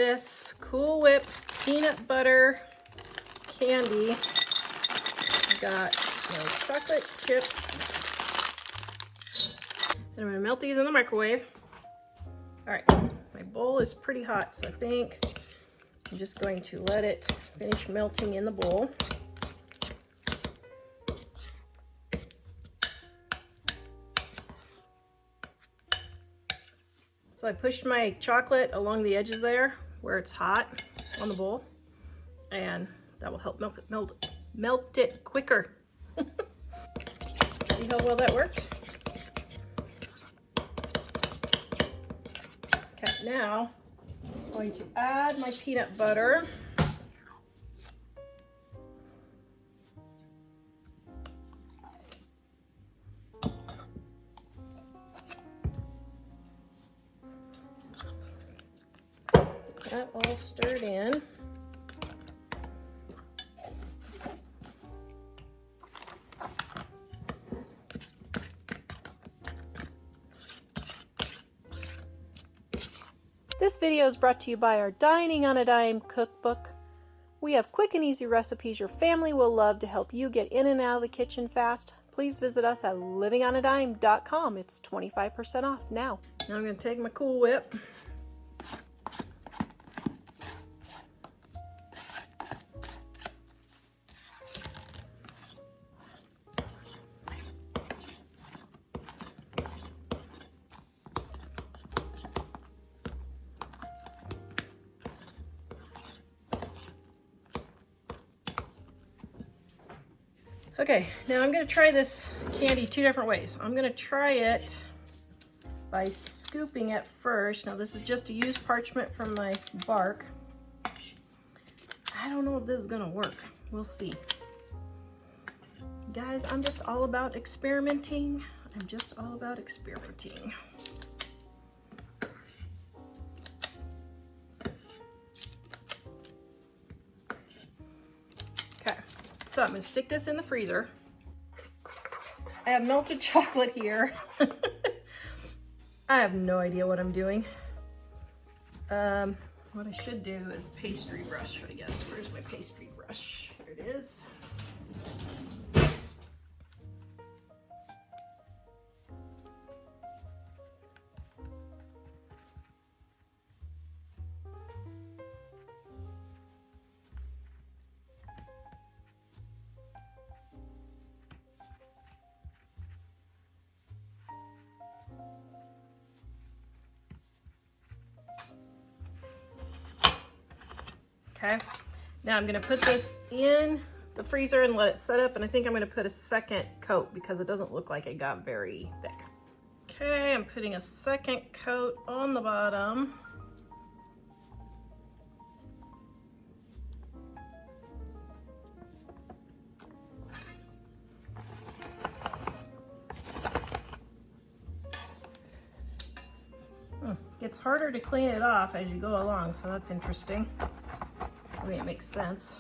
This Cool Whip peanut butter candy. I got chocolate chips. And I'm gonna melt these in the microwave. All right, my bowl is pretty hot, so I think I'm just going to let it finish melting in the bowl. So I pushed my chocolate along the edges there where it's hot on the bowl, and that will help melt it quicker. See how well that worked? Okay, now I'm going to add my peanut butter. That all stirred in. This video is brought to you by our Dining on a Dime cookbook. We have quick and easy recipes your family will love to help you get in and out of the kitchen fast. Please visit us at livingonadime.com. It's 25% off now. Now I'm going to take my Cool Whip. Okay, now I'm going to try this candy two different ways. I'm going to try it by scooping it first. Now this is just a used parchment from my bark. I don't know if this is going to work. We'll see. Guys, I'm just all about experimenting. I'm just all about experimenting. So I'm going to stick this in the freezer. I have melted chocolate here. I have no idea what I'm doing. What I should do is a pastry brush, I guess. Where's my pastry brush? Here it is. Okay, now I'm gonna put this in the freezer and let it set up, and I think I'm gonna put a second coat because it doesn't look like it got very thick. Okay, I'm putting a second coat on the bottom. It's harder to clean it off as you go along, so that's interesting. I mean, it makes sense.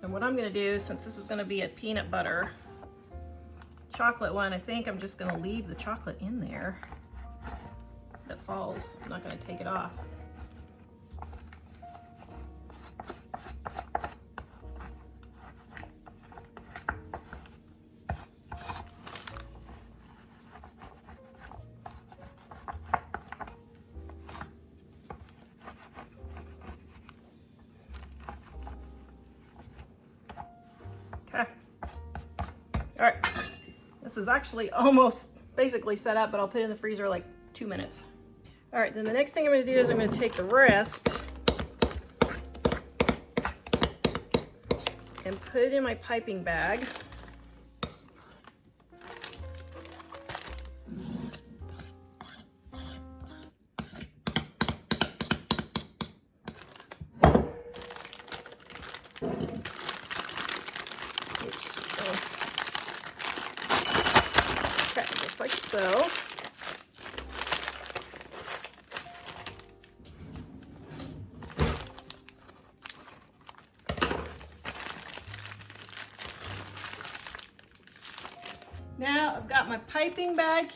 And what I'm going to do, since this is going to be a peanut butter chocolate one, I think I'm just going to leave the chocolate in there that falls. I'm not going to take it off. All right, this is actually almost basically set up, but I'll put it in the freezer like 2 minutes. All right, then the next thing I'm gonna do is I'm gonna take the rest and put it in my piping bag. Like so. Now I've got got my piping bag.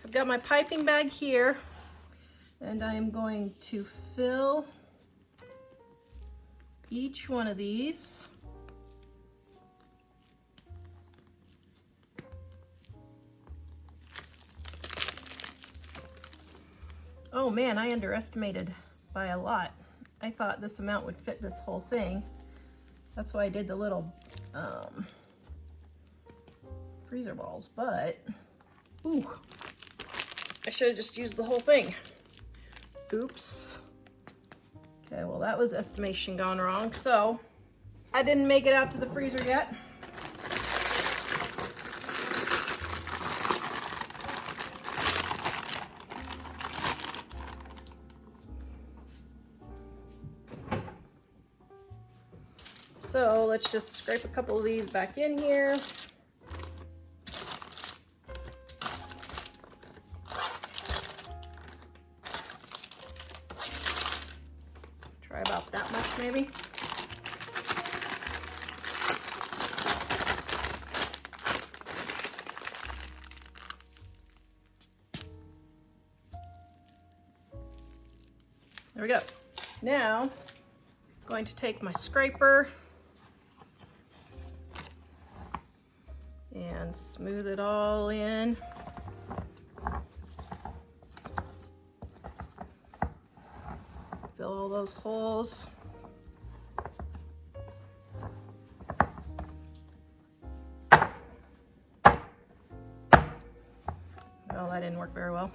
I've got my piping bag here, and I am going to fill each one of these. Oh man, I underestimated by a lot. I thought this amount would fit this whole thing. That's why I did the little freezer balls, but ooh, I should have just used the whole thing. Oops. Okay, well that was estimation gone wrong. So I didn't make it out to the freezer yet. So let's just scrape a couple of these back in here. Try about that much maybe. There we go. Now, I'm going to take my scraper and smooth it all in. Fill all those holes. Well, that didn't work very well.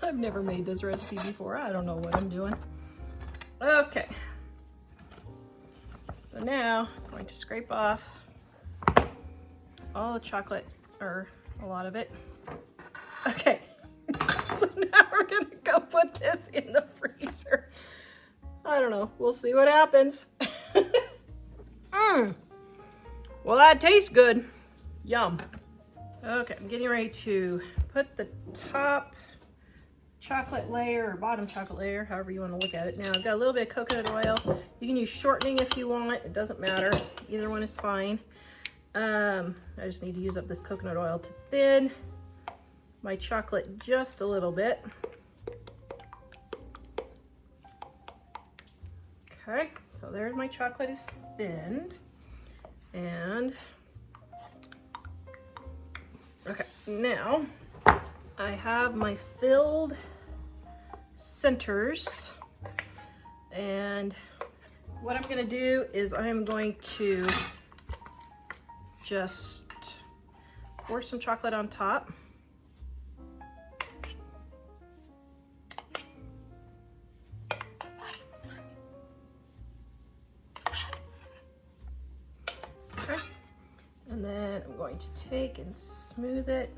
I've never made this recipe before. I don't know what I'm doing. Okay. So now I'm going to scrape off all the chocolate, or a lot of it. Okay. So now we're gonna go put this in the freezer. I don't know. We'll see what happens. Well, that tastes good. Yum. Okay, I'm getting ready to put the top chocolate layer or bottom chocolate layer, however you want to look at it. Now I've got a little bit of coconut oil. You can use shortening if you want. It doesn't matter. Either one is fine. I just need to use up this coconut oil to thin my chocolate just a little bit. Okay, so there's my chocolate is thinned. And okay, now I have my filled centers, and what I'm going to do is I'm going to just pour some chocolate on top. Okay. And then I'm going to take and smooth it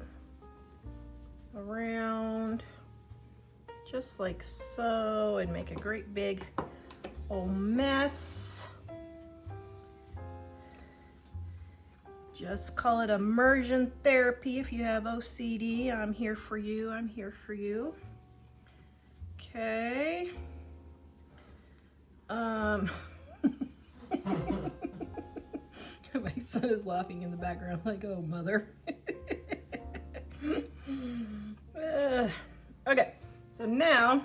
around just like so and make a great big old mess. Just call it immersion therapy if you have OCD. I'm here for you. I'm here for you. Okay. My son is laughing in the background like, oh, mother. Okay, so now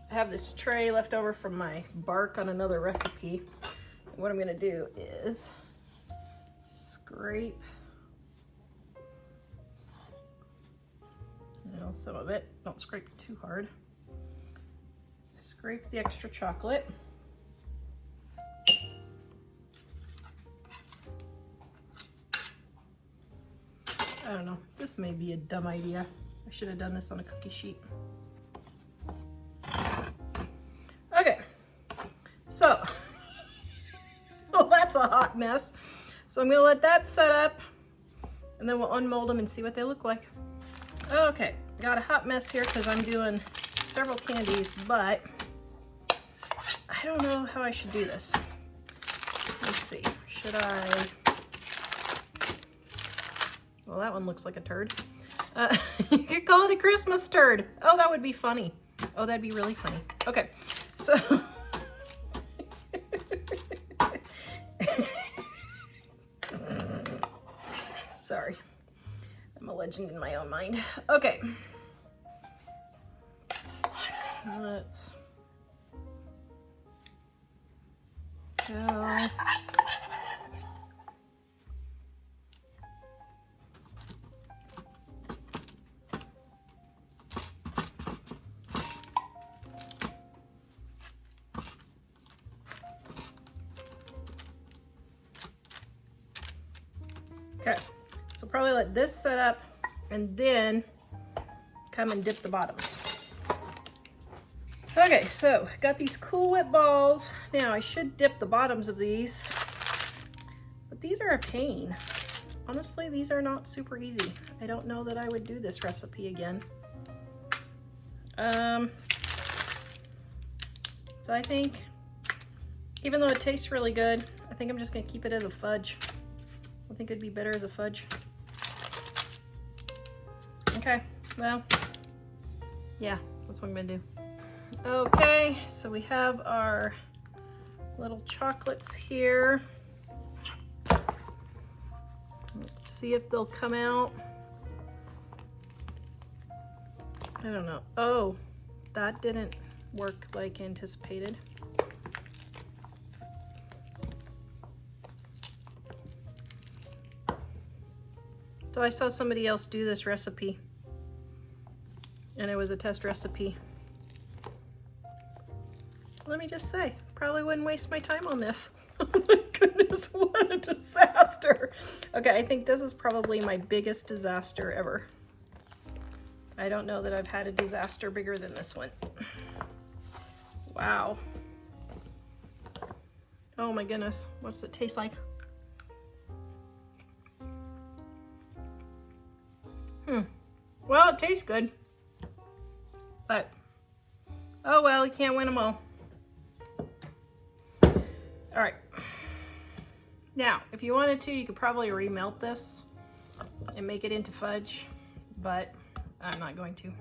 I have this tray left over from my bark on another recipe. And what I'm going to do is scrape, some of it. Don't scrape it too hard. Scrape the extra chocolate. I don't know, this may be a dumb idea. I should have done this on a cookie sheet. Okay, so, well, that's a hot mess. So I'm gonna let that set up, and then we'll unmold them and see what they look like. Okay, got a hot mess here because I'm doing several candies, but I don't know how I should do this. Let's see, should I? Well, that one looks like a turd. You could call it a Christmas turd. Oh, that would be funny. Oh, that'd be really funny. Okay, so Sorry. I'm a legend in my own mind. Okay. Let's go. Okay, so probably let this set up and then come and dip the bottoms. Okay, so got these Cool Whip balls. Now I should dip the bottoms of these, but these are a pain. Honestly, these are not super easy. I don't know that I would do this recipe again. So I think, even though it tastes really good, I think I'm just gonna keep it as a fudge. I think it'd be better as a fudge. Okay, well, yeah, that's what I'm gonna do. Okay, so we have our little chocolates here. Let's see if they'll come out. I don't know. Oh, that didn't work like anticipated. So I saw somebody else do this recipe, and it was a test recipe. Let me just say, probably wouldn't waste my time on this. Oh my goodness, what a disaster. Okay, I think this is probably my biggest disaster ever. I don't know that I've had a disaster bigger than this one. Wow. Oh my goodness, what's it taste like? Well, it tastes good, but oh well, you can't win them all. All right. Now, if you wanted to, you could probably remelt this and make it into fudge, but I'm not going to.